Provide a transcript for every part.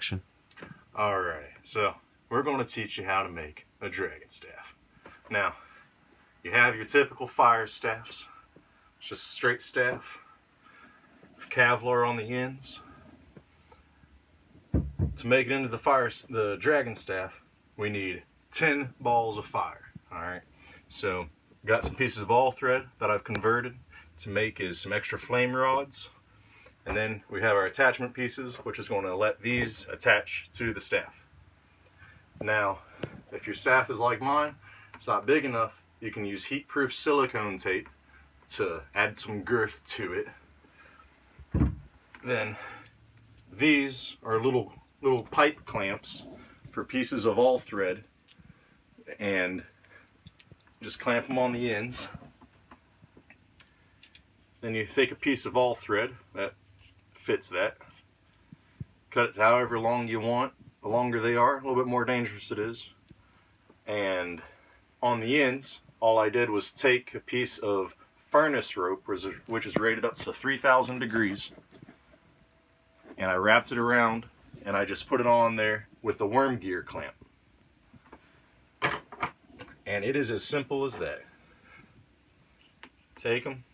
section. Alright, so we're going to teach you how to make a Dragonstaff. Now, you have your typical fire staffs. It's just a straight staff, Kevlar on the ends. To make it into the Dragonstaff, we need 10 balls of fire. Alright, so got some pieces of all thread that I've converted to make is some extra flame rods. And then we have our attachment pieces, which is going to let these attach to the staff. Now, if your staff is like mine, it's not big enough, you can use heat-proof silicone tape to add some girth to it. Then these are little pipe clamps for pieces of all thread, and just clamp them on the ends. Then you take a piece of all thread that fits that, cut it to however long you want. The longer they are, a little bit more dangerous it is. And on the ends, all I did was take a piece of furnace rope, which is rated up to 3,000 degrees, and I wrapped it around, and I just put it on there with the worm gear clamp. And it is as simple as that. Take them,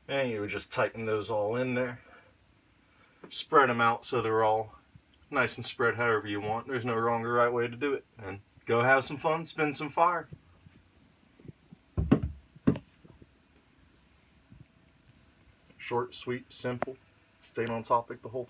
and you would just tighten those all in there. Spread them out so they're all nice and spread however you want. There's no wrong or right way to do it. And go have some fun, spin some fire. Short, sweet, simple. Stayed on topic the whole time.